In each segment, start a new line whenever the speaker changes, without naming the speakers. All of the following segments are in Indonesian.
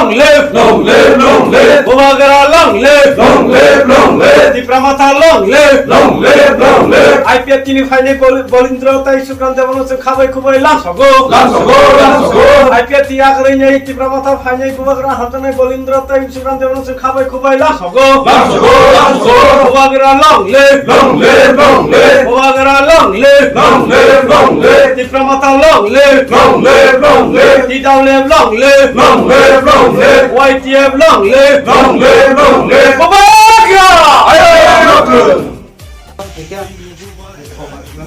long live,
long live, long live,
Bubagara long live,
long live, long live,
Dipramata long live,
long live, long live.
IPF তিনি ফাইনে বলিন্দ্র তাই সুক্রান্ত বনছে খাবাই খুবাই লাসগো
লাসগো, লাসগো,
IPF তিয়া করে নাই Dipramata ফাইনে Bubagara হাতনে বলিন্দ্র তাই সুক্রান্ত বনছে খাবাই খুবাই লাসগো
লাসগো, লাসগো,
Bubagara long live,
long live, long live,
Bubagara long live,
long live, long live,
Dipramata long live,
long live, long live,
DWF long live,
long live, long live,
YTF long live,
long live, long live.
Bubagara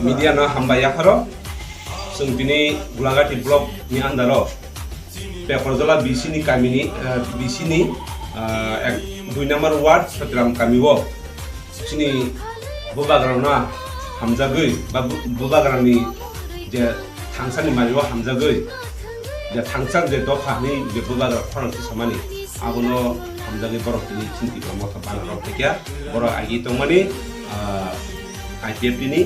media na hamba yakaro sung bini gulagati blog ni andaro pekorjola bisini kamini bisini ek 2 number ward satram kamiwo sini bubagrana hamjagoi ba bubagrani je thangsani mariwa hamjagoi je thangsang je dokhani je bubagra khonti samani agono hamjagoi borokini chinti promoto banaro tekya boro agi tongmani IPF ini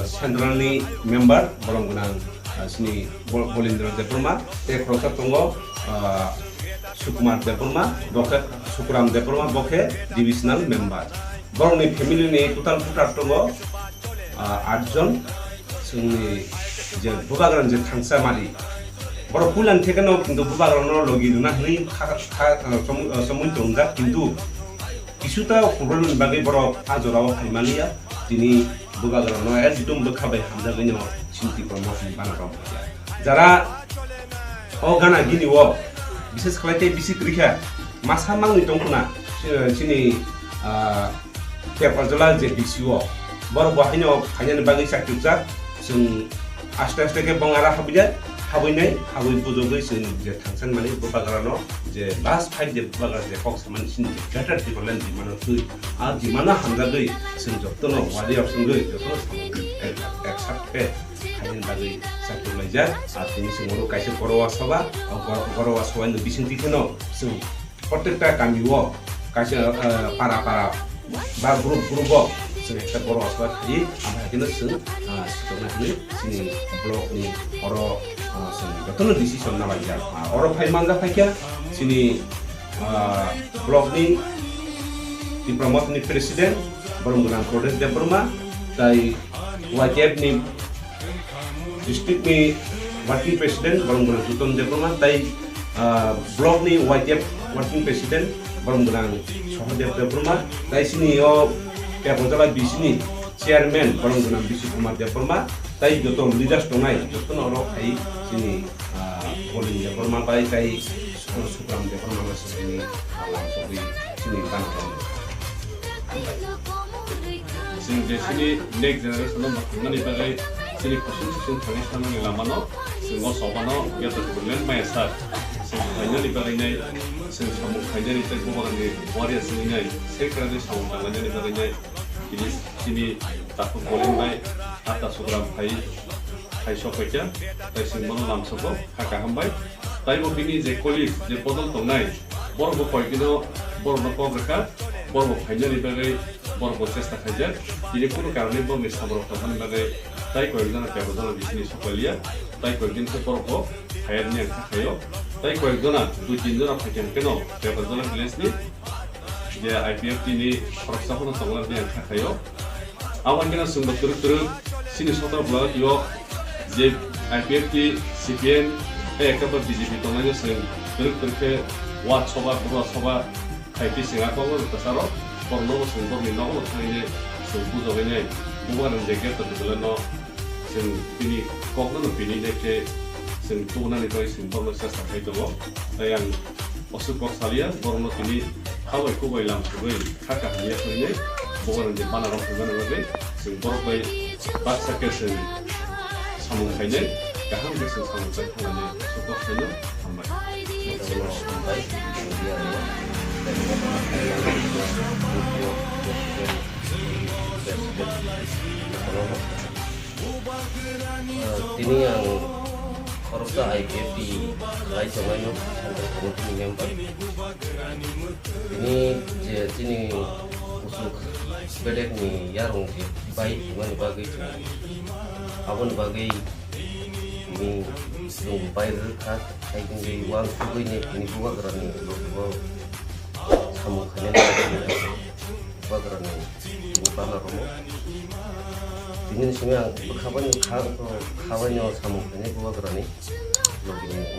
sentralni member borong gunang sini Bolindra Deprma krosa tongo Sukumar Deprma boke Sukuram Deprma boke divisional member borong ni family ni total tongo 8 jon sini je bubagran je thangsa mari boro pulan thekano kintu bubagran no logi duna ni samun tongja kintu কিছুটা খবরন বাগে বড় আজরাও খাইমালিয়া তিনি বুগাগরনো একদম বখাবাই হামজাগৈনো চিন্তি প্রমোশন বানারাও যারা ও গানা গিনি ও বিশেষ খাইতে বিসি রিখা মাসা মাংনি দংখনা চিনি পেপারজলা যে বিসিও বড় বহাইনো খাইনানি বাগে চাকরিজা जों আস্তে আস্তে কে বঙ্গারা হাবিয়া হাবইনাই হাবই বুজগৈ जों যে থাংসান মানে বুগাগরনো যে লাস্ট ফাইট যে বুগাগর যে ফক্স মানে চিনি বেটার ডিভেলপমেন্ট দিমানো তুই আর দিমানা হামজাগৈ जों যতনো ওয়ালি অপশনগৈ যতনো একসাথে খাইন বাগৈ চাকরিলাইজা আর তিনি সিংহরো কাইছে বড়ওয়া সভা বড়ওয়া সভায় বিসিন্তিখনো जों প্রত্যেকটা কামিও কাইছে পারা পারা বা গ্রুপ গ্রুপ जों একটা বড় সভা থাকি আমরা এখানে जों সিটনাখনি চিনি ব্লকনি বড় जों যতনো ডিসিশন নাবাইয়া অর ফাইমানজা ফাইকিয়া চিনি ব্লকনি Dipramotni Presiden Boronggunang Prodes Deprma tai YTF ni district ni Working President Boronggunang Tuton Deprma tai blok ni YTF Working President Boronggunang Sohadep Deprma tai sini yo Pekorjola bisini Chairman Boronggunang Bisu Kumar Deprma tai joto leaders tonai joto oro kai sini Boling Deprma pai tai Sukram Deprma sini alam sobi sini kanton
जों जे सिनि नेक्स्ट जेनेरेशनाव माखुमनानै बागै सिनि कनस्टिटिउसन थांनाय लामानो जों सबानो गेटार प्रब्लेम मायासार जों फाइनालि बागैनाय जों सामु फाइनालि ताइ बबागानि वारिया सिनिनाय सेक्रेटारि सामु थांनानै बागैनाय बिनि सिनि ताखु बलेंबाय आटा सुग्राम फाइसो फाइजा ताइ जों मन लामसको हाका हामबाय ताइबो बिनि जे कलिग जे बदल दंनाय बरबो फाइगिनो बरबो कब्रका बरबो फाइनालि बागै बरबो चेष्टा खाइजा दिनै कुनो कारणे बरनि सामरो थांनानै बागै ताइ कयजना पेबजना बिसिनि सकलिया ताइ कयदिनखौ बरबो हायरनि आंखा खायो ताइ कयजना दुइ तिनजना फाइकेनकेनो पेबजना भिलेजनि जे IPF नि खरसाखौनो थांलानि आंखा खायो आवानकेना जोंबो तुरु सिनि सतर ब्लक यो जे IPF नि CPN एकाबो BJP दंनायनो जों तुरु वार्ड सभा बरवा सभा खाइति सिङाखौ तसारो Porno sing porni no lo thaine sing pujo gene bukan jeket terbelan sing ini kok no pini deke sing tuna ni toy sing porno sa sakai to yang osuk kok salia porno pini kawai ko bai lam ko bai khaka dia ko ne bukan je mana ro bukan lagi sing porno bai pas sakai sing samun khaine kaham de sing samun sai khane so ko khaine amai
Ini yang korupsi IPF di Lai Jomano Central Committee member. Ini sini usuk bedek ni yarung baik dengan bagai abon bagai ini जों बायदो खा खायदों जे वान सुबैनि बिनि बुवाग्रानि ल'बो सामु खायनाय बुवाग्रानि बिनि बानारमो बिनि सिगां आं खाबानि सामु खायनाय बुवाग्रानि ल'बिनि